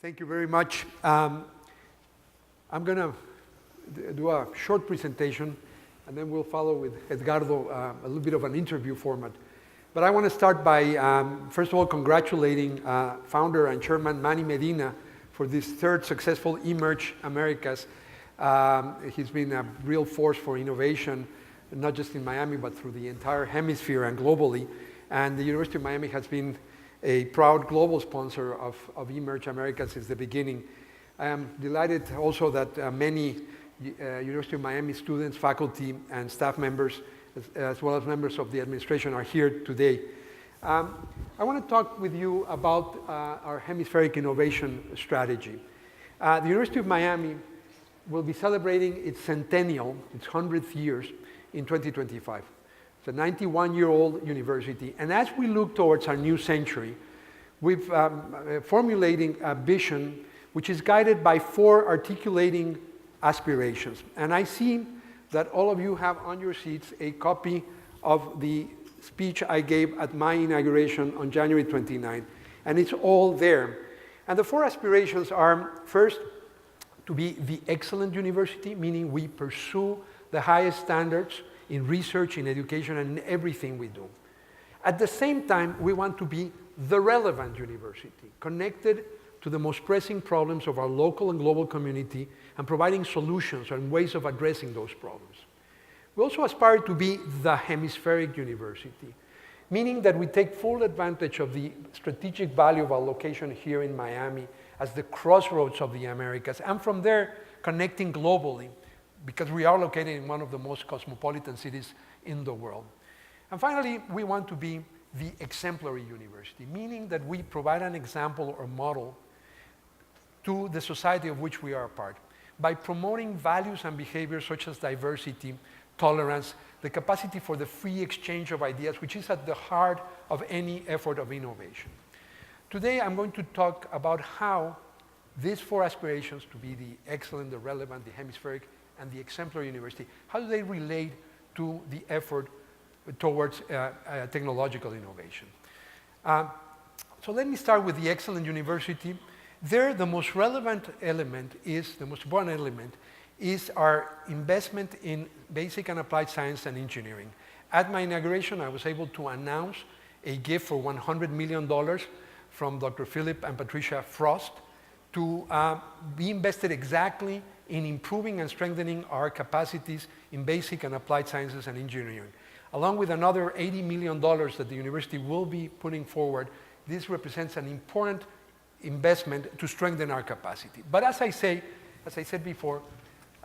Thank you very much. I'm going to do a short presentation, and then we'll follow with Edgardo a little bit of an interview format. But I want to start by, first of all, congratulating founder and chairman Manny Medina for this third successful eMerge Americas. He's been a real force for innovation, not just in Miami, but through the entire hemisphere and globally. And the University of Miami has been a proud global sponsor of eMerge Americas since the beginning. I am delighted also that many University of Miami students, faculty, and staff members, as well as members of the administration, are here today. I want to talk with you about our hemispheric innovation strategy. The University of Miami will be celebrating its centennial, its 100th years, in 2025. It's a 91-year-old university, and as we look towards our new century, we've formulating a vision which is guided by 4 articulating aspirations. And I see that all of you have on your seats a copy of the speech I gave at my inauguration on January 29, and it's all there. And the 4 aspirations are, first, to be the excellent university, meaning we pursue the highest standards in research, in education, and in everything we do. At the same time, we want to be the relevant university, connected to the most pressing problems of our local and global community and providing solutions and ways of addressing those problems. We also aspire to be the hemispheric university, meaning that we take full advantage of the strategic value of our location here in Miami as the crossroads of the Americas, and from there, connecting globally, because we are located in one of the most cosmopolitan cities in the world. And finally, we want to be the exemplary university, meaning that we provide an example or model to the society of which we are a part by promoting values and behaviors such as diversity, tolerance, the capacity for the free exchange of ideas, which is at the heart of any effort of innovation. Today, I'm going to talk about how these 4 aspirations, to be the excellent, the relevant, the hemispheric, and the exemplary university, how do they relate to the effort towards technological innovation? So let me start with the excellent university. There, the most relevant element is, the most important element, is our investment in basic and applied science and engineering. At my inauguration, I was able to announce a gift for $100 million from Dr. Philip and Patricia Frost to be invested exactly in improving and strengthening our capacities in basic and applied sciences and engineering. Along with another $80 million that the university will be putting forward, this represents an important investment to strengthen our capacity. But as I said before,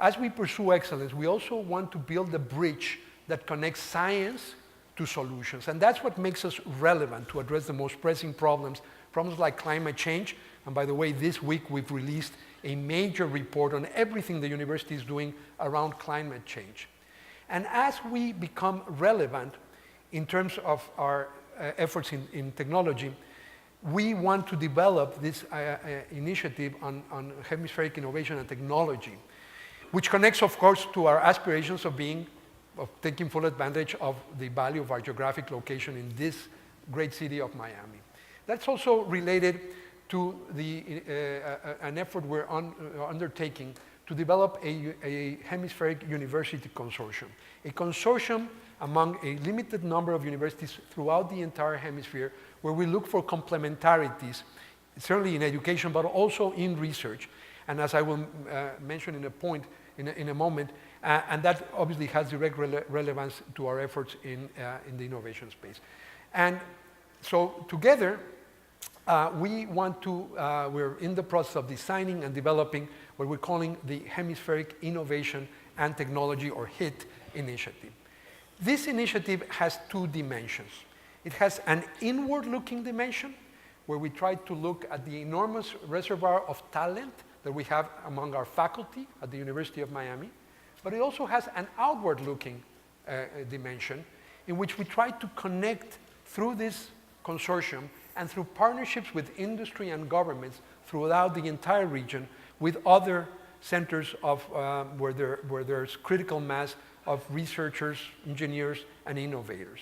as we pursue excellence, we also want to build a bridge that connects science to solutions. And that's what makes us relevant to address the most pressing problems like climate change. And by the way, this week we've released a major report on everything the university is doing around climate change. And as we become relevant in terms of our efforts in technology, we want to develop this initiative on hemispheric innovation and technology, which connects, of course, to our aspirations of taking full advantage of the value of our geographic location in this great city of Miami. That's also related to an effort we're undertaking to develop a hemispheric university consortium. A consortium among a limited number of universities throughout the entire hemisphere, where we look for complementarities, certainly in education, but also in research. And as I will mention in a moment, and that obviously has direct relevance to our efforts in the innovation space. And so together, we're in the process of designing and developing what we're calling the Hemispheric Innovation and Technology, or HIT, initiative. This initiative has 2 dimensions. It has an inward-looking dimension, where we try to look at the enormous reservoir of talent that we have among our faculty at the University of Miami, but it also has an outward-looking dimension, in which we try to connect through this consortium and through partnerships with industry and governments throughout the entire region with other centers of where there's critical mass of researchers, engineers, and innovators.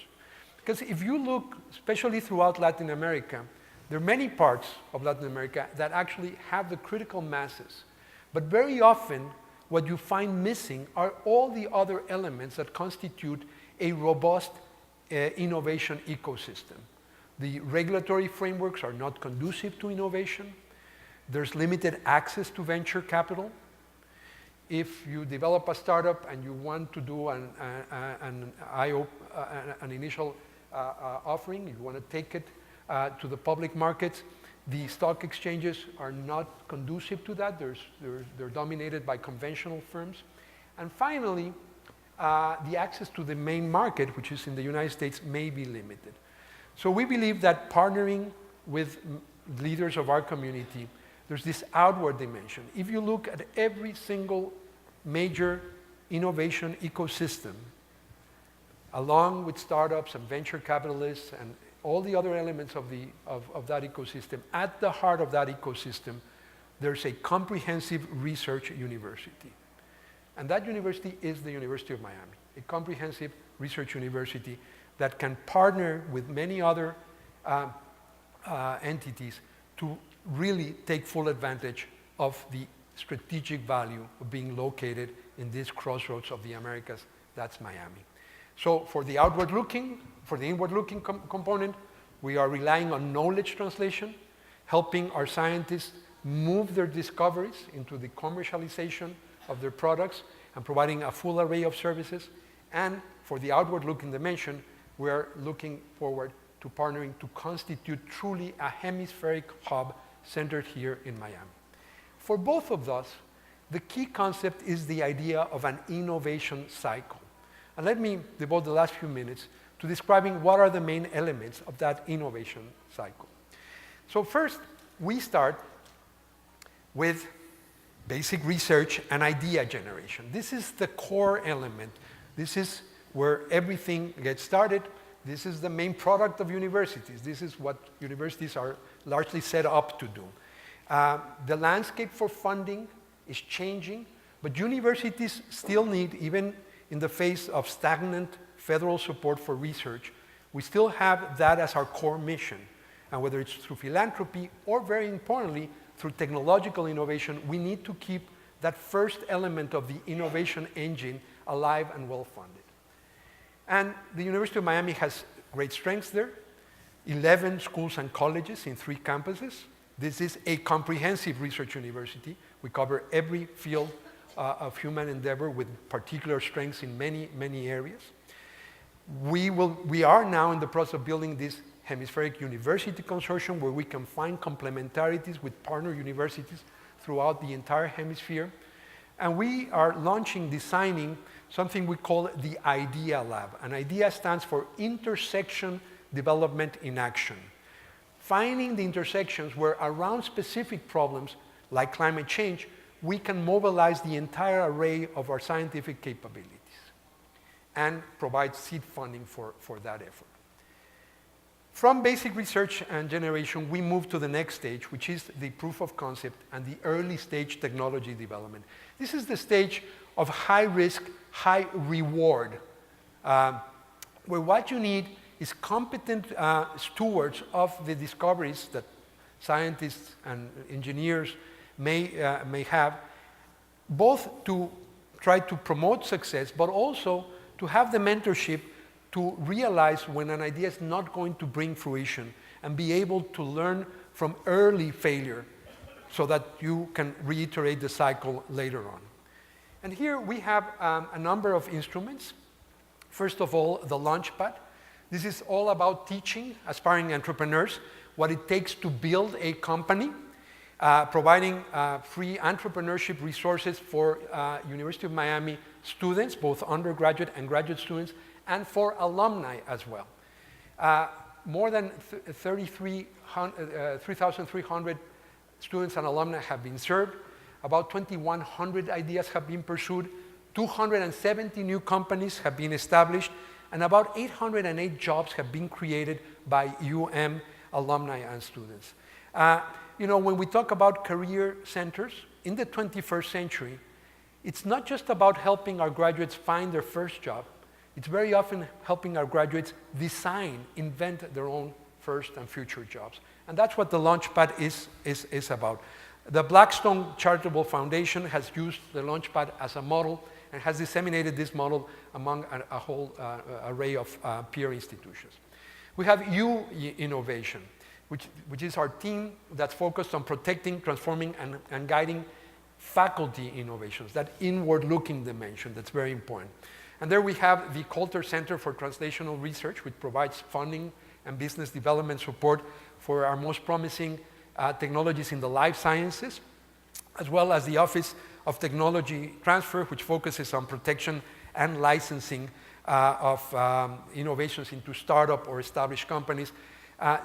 Because if you look, especially throughout Latin America, There are many parts of Latin America that actually have the critical masses. But very often, what you find missing are all the other elements that constitute a robust innovation ecosystem. The regulatory frameworks are not conducive to innovation. There's limited access to venture capital. If you develop a startup and you want to do an initial offering, you want to take it to the public markets, the stock exchanges are not conducive to that. They're dominated by conventional firms. And finally, the access to the main market, which is in the United States, may be limited. So we believe that partnering with leaders of our community, there's this outward dimension. If you look at every single major innovation ecosystem, along with startups and venture capitalists and all the other elements of that ecosystem, at the heart of that ecosystem, there's a comprehensive research university. And that university is the University of Miami, a comprehensive research university that can partner with many other entities to really take full advantage of the strategic value of being located in this crossroads of the Americas. That's Miami. So for the outward-looking, for the inward-looking component, we are relying on knowledge translation, helping our scientists move their discoveries into the commercialization of their products and providing a full array of services. And for the outward-looking dimension, we're looking forward to partnering to constitute truly a hemispheric hub centered here in Miami. For both of us, the key concept is the idea of an innovation cycle. And let me devote the last few minutes to describing what are the main elements of that innovation cycle. So first, we start with basic research and idea generation. This is the core element. This is where everything gets started. This is the main product of universities. This is what universities are largely set up to do. The landscape for funding is changing, but universities still need, even in the face of stagnant federal support for research, we still have that as our core mission. And whether it's through philanthropy or, very importantly, through technological innovation, we need to keep that first element of the innovation engine alive and well-funded. And the University of Miami has great strengths there, 11 schools and colleges in 3 campuses. This is a comprehensive research university. We cover every field of human endeavor with particular strengths in many, many areas. We are now in the process of building this hemispheric university consortium where we can find complementarities with partner universities throughout the entire hemisphere. And we are designing something we call the IDEA Lab. And IDEA stands for Intersection Development in Action. Finding the intersections where around specific problems like climate change, we can mobilize the entire array of our scientific capabilities and provide seed funding for that effort. From basic research and generation, we move to the next stage, which is the proof of concept and the early stage technology development. This is the stage of high risk, high reward, where what you need is competent stewards of the discoveries that scientists and engineers may have, both to try to promote success, but also to have the mentorship to realize when an idea is not going to bring fruition and be able to learn from early failure so that you can reiterate the cycle later on. And here we have a number of instruments. First of all, the Launchpad. This is all about teaching aspiring entrepreneurs what it takes to build a company, providing free entrepreneurship resources for University of Miami students, both undergraduate and graduate students, and for alumni as well. More than 3,300 students and alumni have been served. About 2,100 ideas have been pursued. 270 new companies have been established. And about 808 jobs have been created by UM alumni and students. When we talk about career centers, in the 21st century, it's not just about helping our graduates find their first job. It's very often helping our graduates design, invent their own first and future jobs. And that's what the Launchpad is about. The Blackstone Charitable Foundation has used the Launchpad as a model and has disseminated this model among a whole array of peer institutions. We have eInnovation, which is our team that's focused on protecting, transforming, and guiding faculty innovations, that inward-looking dimension that's very important. And there we have the Coulter Center for Translational Research, which provides funding and business development support for our most promising technologies in the life sciences, as well as the Office of Technology Transfer, which focuses on protection and licensing of innovations into startup or established companies.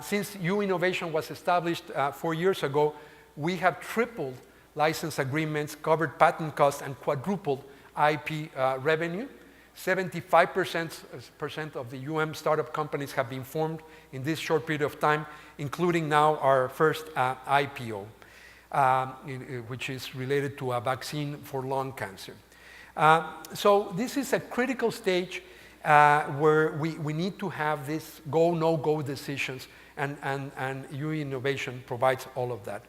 Since eInnovation was established 4 years ago, we have tripled license agreements, covered patent costs, and quadrupled IP revenue. 75% of the startup companies have been formed in this short period of time, including now our first IPO, which is related to a vaccine for lung cancer. So this is a critical stage where we need to have this go, no-go decisions, and eInnovation provides all of that.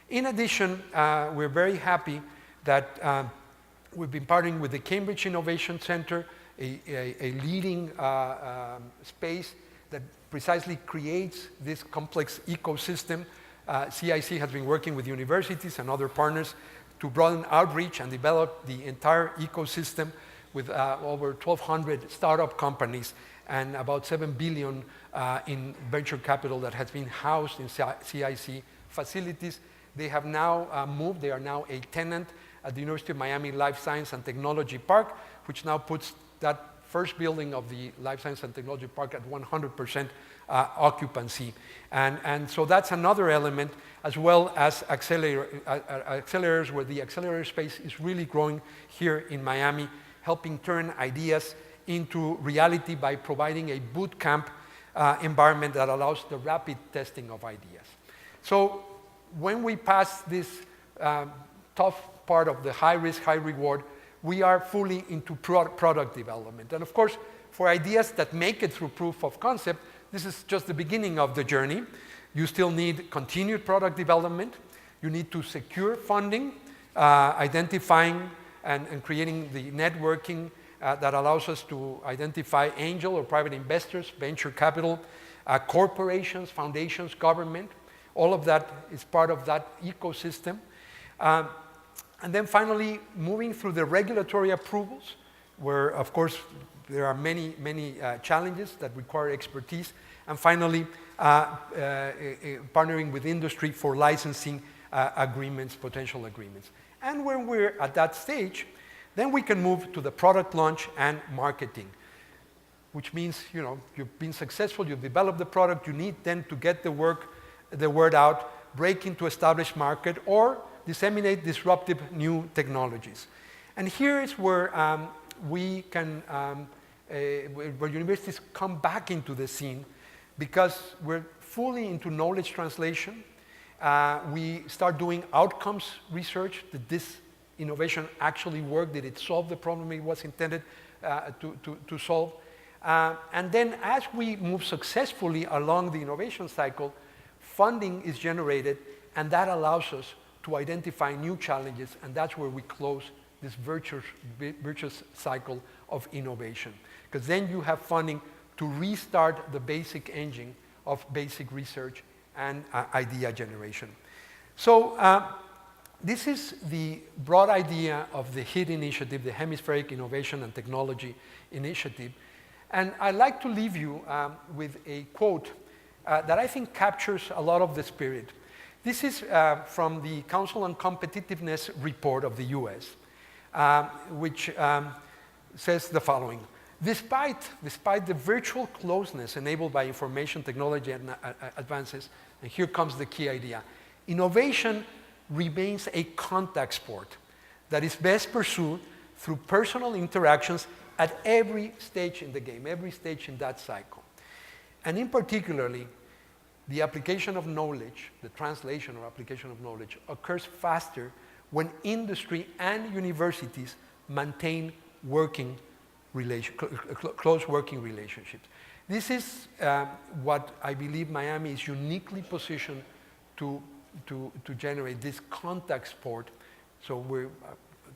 In addition, we're very happy that we've been partnering with the Cambridge Innovation Center, a leading space that precisely creates this complex ecosystem. CIC has been working with universities and other partners to broaden outreach and develop the entire ecosystem with over 1,200 startup companies and about $7 billion in venture capital that has been housed in CIC facilities. They have now moved. They are now a tenant at the University of Miami Life Science and Technology Park, which now puts that first building of the Life Science and Technology Park at 100% occupancy. And so that's another element, as well as accelerators, where the accelerator space is really growing here in Miami, helping turn ideas into reality by providing a boot camp environment that allows the rapid testing of ideas. So when we pass this tough part of the high risk, high reward, we are fully into product development. And of course, for ideas that make it through proof of concept, this is just the beginning of the journey. You still need continued product development. You need to secure funding, identifying and creating the networking that allows us to identify angel or private investors, venture capital, corporations, foundations, government. All of that is part of that ecosystem. And then finally, moving through the regulatory approvals, where, of course, there are many, many challenges that require expertise. And finally, partnering with industry for licensing agreements, potential agreements. And when we're at that stage, then we can move to the product launch and marketing, which means, you know, you've been successful, you've developed the product, you need then to get the word out, break into established market, or disseminate disruptive new technologies. And here is where we can, where universities come back into the scene, because we're fully into knowledge translation. We start doing outcomes research. Did this innovation actually work? Did it solve the problem it was intended to solve? And then as we move successfully along the innovation cycle, funding is generated, and that allows us to identify new challenges, and that's where we close this virtuous cycle of innovation. Because then you have funding to restart the basic engine of basic research and idea generation. So this is the broad idea of the HIT initiative, the Hemispheric Innovation and Technology Initiative. And I'd like to leave you with a quote that I think captures a lot of the spirit. This is from the Council on Competitiveness report of the US, which says the following. Despite the virtual closeness enabled by information technology advances, and here comes the key idea, innovation remains a contact sport that is best pursued through personal interactions at every stage in the game, every stage in that cycle. And in particularly, the application of knowledge, the translation or application of knowledge, occurs faster when industry and universities maintain close working relationships. This is what I believe Miami is uniquely positioned to generate, this contact sport. So we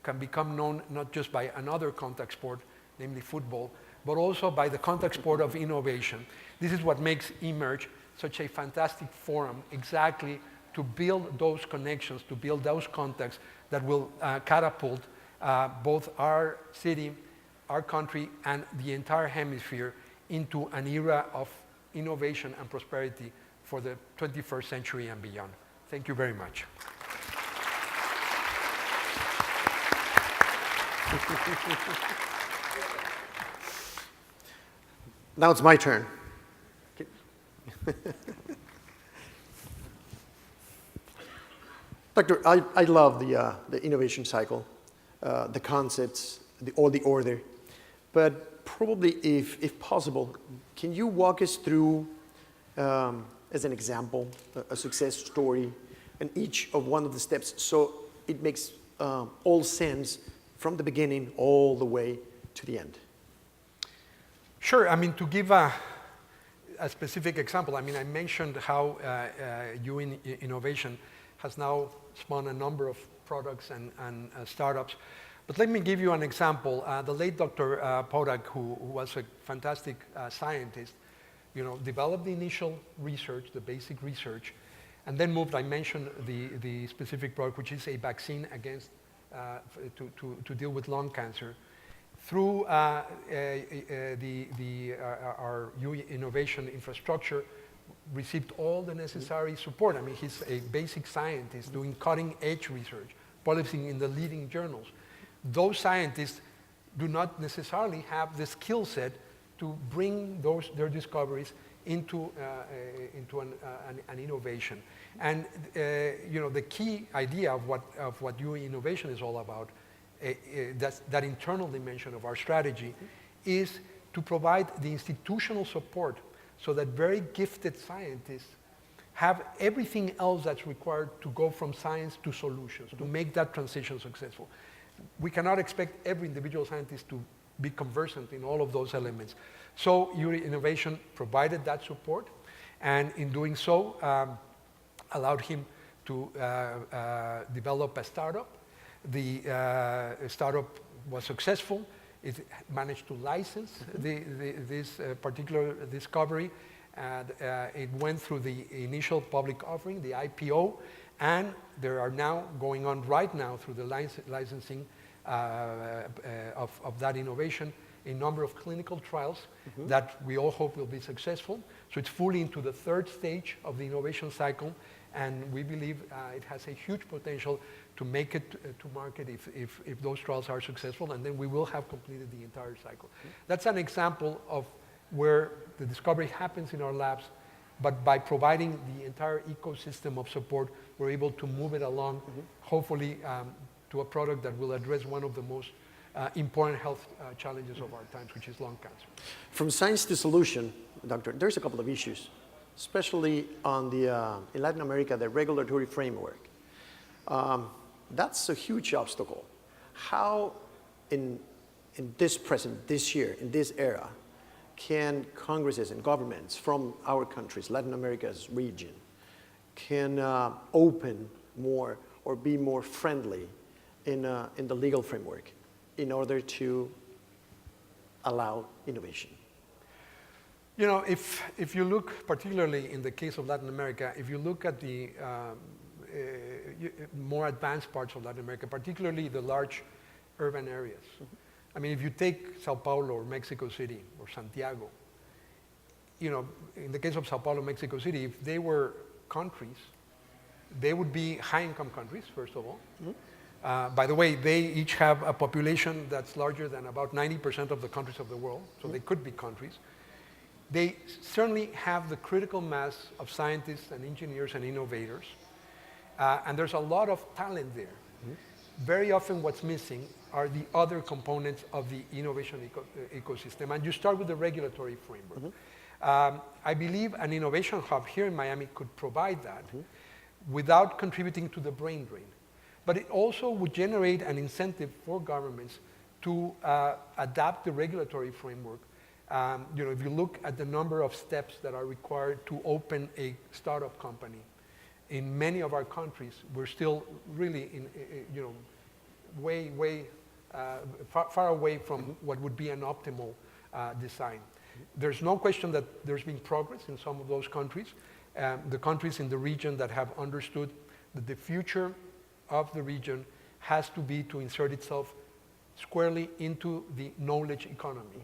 can become known not just by another contact sport, namely football, but also by the contact sport of innovation. This is what makes eMerge such a fantastic forum, exactly to build those connections, to build those contacts that will catapult both our city, our country, and the entire hemisphere into an era of innovation and prosperity for the 21st century and beyond. Thank you very much. Now it's my turn. Doctor, I love the innovation cycle, the concepts, all the order. But probably, if possible, can you walk us through, as an example, a success story in each of one of the steps so it makes all sense from the beginning all the way to the end? Sure. I mean, to give a specific example, I mean, I mentioned how Innovation has now spawned a number of products and startups. But let me give you an example. The late Dr. Podak, who was a fantastic scientist, developed the initial research, the basic research, and then moved. I mentioned the specific product, which is a vaccine against to deal with lung cancer. Through our innovation infrastructure, received all the necessary support. I mean, he's a basic scientist doing cutting-edge research, publishing in the leading journals. Those scientists do not necessarily have the skill set to bring their discoveries into an innovation. And the key idea of what innovation is all about, that internal dimension of our strategy, is to provide the institutional support so that very gifted scientists have everything else that's required to go from science to solutions, to make that transition successful. We cannot expect every individual scientist to be conversant in all of those elements. So Innovation provided that support, and in doing so, allowed him to develop a startup. The startup was successful. It managed to license this particular discovery, and it went through the initial public offering, the IPO, and there are now going on right now through the licensing of that innovation a number of clinical trials that we all hope will be successful. So it's fully into the third stage of the innovation cycle, and we believe it has a huge potential to make it to market if those trials are successful, and then we will have completed the entire cycle. That's an example of where the discovery happens in our labs, but by providing the entire ecosystem of support, we're able to move it along, hopefully to a product that will address one of the most important health challenges of our times, which is lung cancer. From science to solution, Doctor, there's a couple of issues, especially on in Latin America, the regulatory framework. That's a huge obstacle. How, in this year, in this era, can Congresses and governments from our countries, Latin America's region, can open more or be more friendly in the legal framework in order to allow innovation? If you look, particularly in the case of Latin America, if you look at the more advanced parts of Latin America, particularly the large urban areas. I mean, if you take Sao Paulo or Mexico City or Santiago, in the case of Sao Paulo, Mexico City, if they were countries, they would be high-income countries, first of all. By the way, they each have a population that's larger than about 90% of the countries of the world, so they could be countries. They certainly have the critical mass of scientists and engineers and innovators, and there's a lot of talent there. Very often what's missing are the other components of the innovation ecosystem, and you start with the regulatory framework. I believe an innovation hub here in Miami could provide that without contributing to the brain drain. But it also would generate an incentive for governments to adapt the regulatory framework If you look at the number of steps that are required to open a startup company, in many of our countries, we're still really far away from what would be an optimal design. There's no question that there's been progress in some of those countries. The countries in the region that have understood that the future of the region has to be to insert itself squarely into the knowledge economy.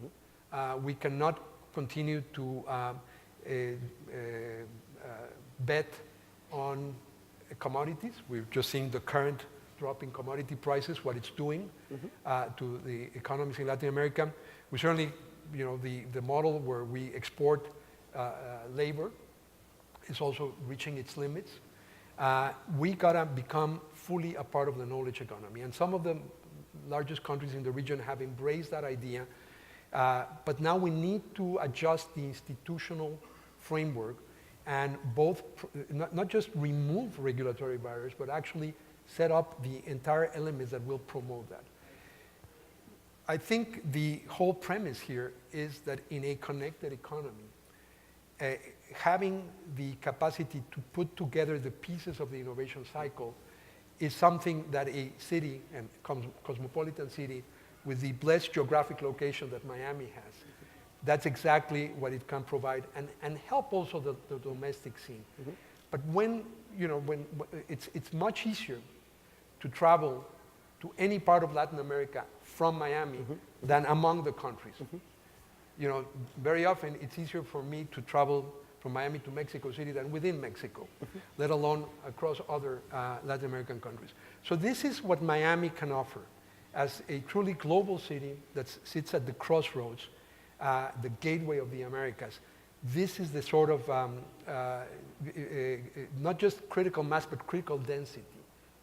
We cannot continue to bet on commodities. We've just seen the current drop in commodity prices, what it's doing to the economies in Latin America. We certainly, the model where we export labor is also reaching its limits. We gotta become fully a part of the knowledge economy. And some of the largest countries in the region have embraced that idea. But now we need to adjust the institutional framework and not just remove regulatory barriers, but actually set up the entire elements that will promote that. I think the whole premise here is that in a connected economy, having the capacity to put together the pieces of the innovation cycle is something that a city, and cosmopolitan city, with the blessed geographic location that Miami has, that's exactly what it can provide and help also the domestic scene. But when it's much easier to travel to any part of Latin America from Miami than among the countries. Very often it's easier for me to travel from Miami to Mexico City than within Mexico, let alone across other Latin American countries. So this is what Miami can offer as a truly global city that sits at the crossroads, the gateway of the Americas. This is the sort of, not just critical mass, but critical density,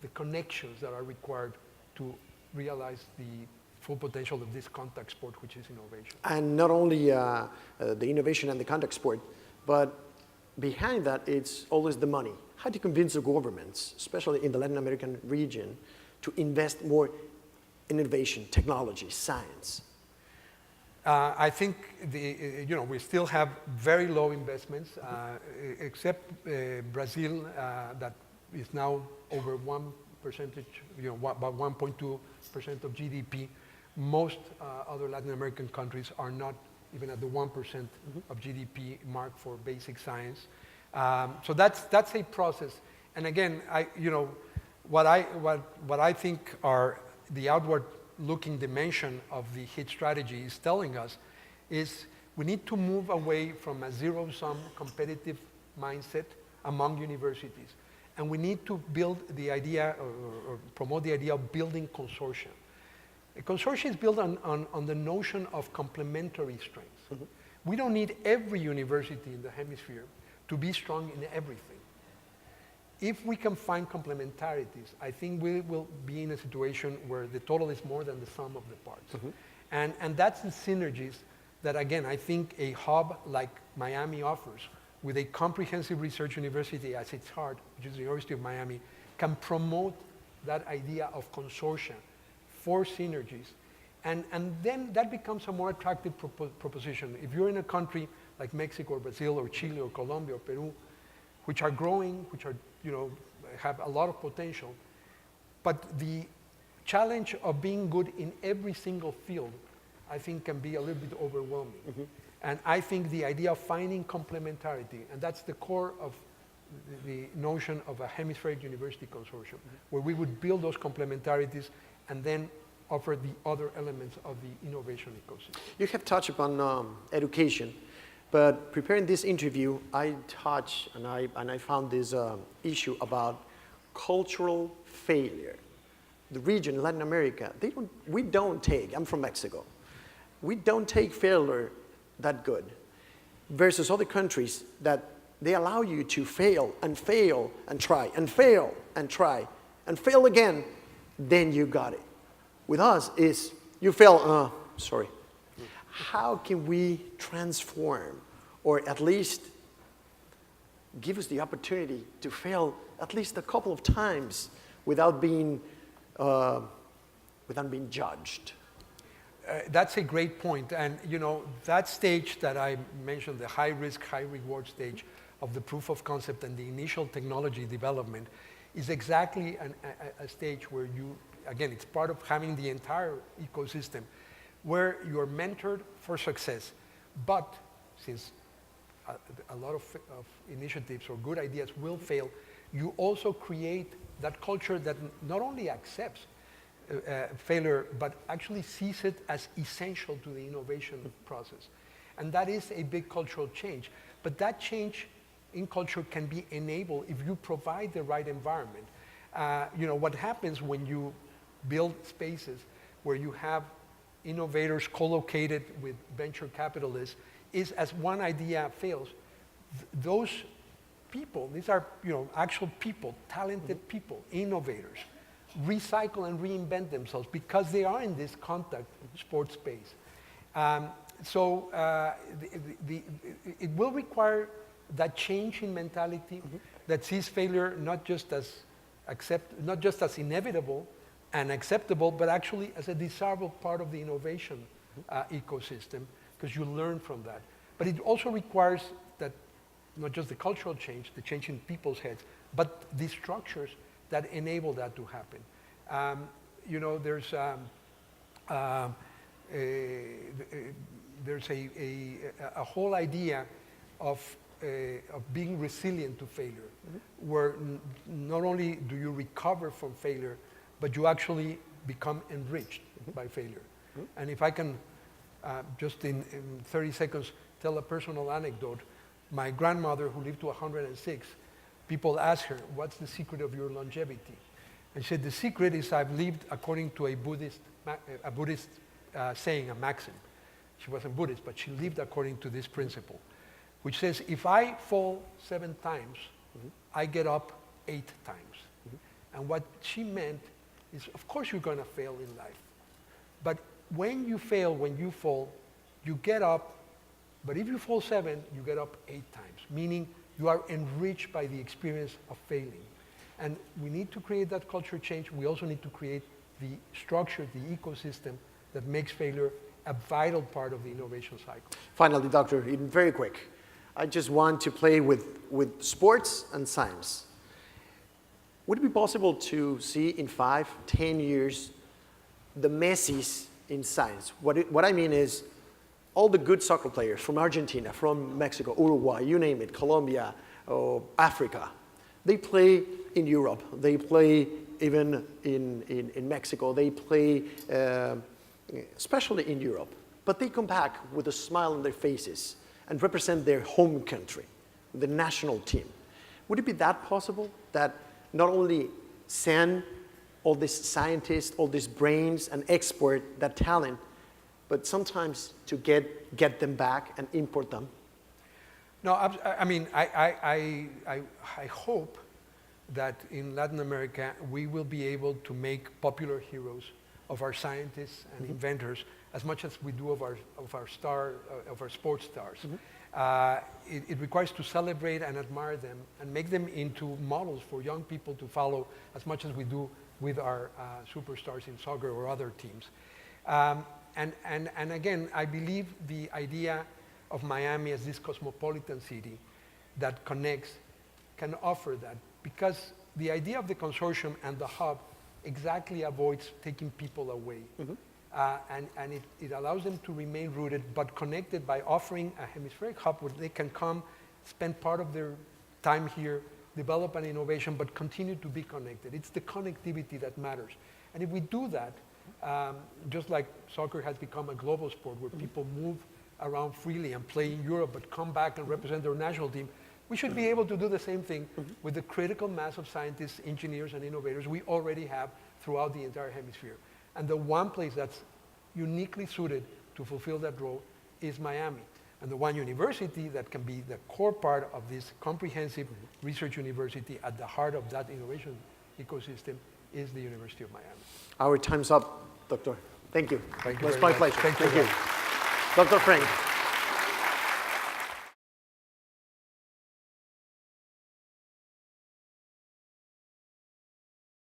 the connections that are required to realize the full potential of this contact sport, which is innovation. And not only the innovation and the contact sport, but behind that, it's always the money. How do you convince the governments, especially in the Latin American region, to invest more in innovation, technology, science? I think we still have very low investments, except Brazil, that is now over 1%, about 1.2% of GDP. Most other Latin American countries are not even at the 1% of GDP mark for basic science. So that's a process. And again, what I think are the outward-looking dimension of the HIT strategy is telling us is we need to move away from a zero-sum competitive mindset among universities. And we need to build the idea or promote the idea of building consortia. A consortia is built on the notion of complementary strengths. We don't need every university in the hemisphere to be strong in everything. If we can find complementarities, I think we will be in a situation where the total is more than the sum of the parts. And that's the synergies that, again, I think a hub like Miami offers, with a comprehensive research university as its heart, which is the University of Miami, can promote that idea of consortia for synergies. And then that becomes a more attractive proposition. If you're in a country like Mexico or Brazil or Chile or Colombia or Peru, which are growing, which are, have a lot of potential, but the challenge of being good in every single field, I think, can be a little bit overwhelming. And I think the idea of finding complementarity, and that's the core of the notion of a hemispheric university consortium, where we would build those complementarities and then offer the other elements of the innovation ecosystem. You have touched upon education, but preparing this interview, I touched and I found this issue about cultural failure. The region, Latin America, we don't take, I'm from Mexico, we don't take failure that good versus other countries that they allow you to fail and fail and try and fail and try and fail again, then you got it. With us is you fail, sorry. How can we transform or at least give us the opportunity to fail at least a couple of times without being judged? That's a great point. And you know, that stage that I mentioned, the high risk, high reward stage of the proof of concept and the initial technology development, is exactly a stage where you, again, it's part of having the entire ecosystem where you're mentored for success. But since a lot of initiatives or good ideas will fail, you also create that culture that not only accepts failure, but actually sees it as essential to the innovation process. And that is a big cultural change. But that change in culture can be enabled if you provide the right environment. You know, what happens when you build spaces where you have innovators co-located with venture capitalists is, as one idea fails, those people, these are, you know, actual people, talented people, innovators, recycle and reinvent themselves because they are in this contact sports space. It will require that change in mentality that sees failure not just as inevitable and acceptable, but actually as a desirable part of the innovation ecosystem, because you learn from that. But it also requires that not just the cultural change, the change in people's heads, but the structures that enable that to happen. You know, there's a whole idea of being resilient to failure, where not only do you recover from failure, but you actually become enriched by failure. And if I can just in 30 seconds tell a personal anecdote, my grandmother, who lived to 106, people asked her, what's the secret of your longevity? And she said, the secret is I've lived according to a Buddhist saying, a maxim. She wasn't Buddhist, but she lived according to this principle, which says, if I fall 7 times, I get up 8 times. And what she meant is, of course you're going to fail in life. But when you fail, when you fall, you get up. But if you fall 7, you get up 8 times, meaning you are enriched by the experience of failing. And we need to create that culture change. We also need to create the structure, the ecosystem that makes failure a vital part of the innovation cycle. Finally, Doctor, very quick. I just want to play with sports and science. Would it be possible to see in 5, 10 years the Messis in science? What I mean is all the good soccer players from Argentina, from Mexico, Uruguay, you name it, Colombia, or Africa, they play in Europe. They play even in Mexico. They play especially in Europe. But they come back with a smile on their faces and represent their home country, the national team. Would it be that possible that not only send all these scientists, all these brains, and export that talent, but sometimes to get them back and import them? No, I mean, I hope that in Latin America we will be able to make popular heroes of our scientists and inventors as much as we do of our sports stars. It requires to celebrate and admire them and make them into models for young people to follow as much as we do with our superstars in soccer or other teams. And again, I believe the idea of Miami as this cosmopolitan city that connects can offer that, because the idea of the consortium and the hub exactly avoids taking people away. And it allows them to remain rooted but connected by offering a hemispheric hub where they can come, spend part of their time here, develop an innovation, but continue to be connected. It's the connectivity that matters. And if we do that, just like soccer has become a global sport where people move around freely and play in Europe but come back and represent their national team, we should be able to do the same thing with the critical mass of scientists, engineers, and innovators we already have throughout the entire hemisphere. And the one place that's uniquely suited to fulfill that role is Miami. And the one university that can be the core part of this comprehensive research university at the heart of that innovation ecosystem is the University of Miami. Our time's up, Doctor. Thank you. Thank you. It was my pleasure. Thank you. Dr. Frenk.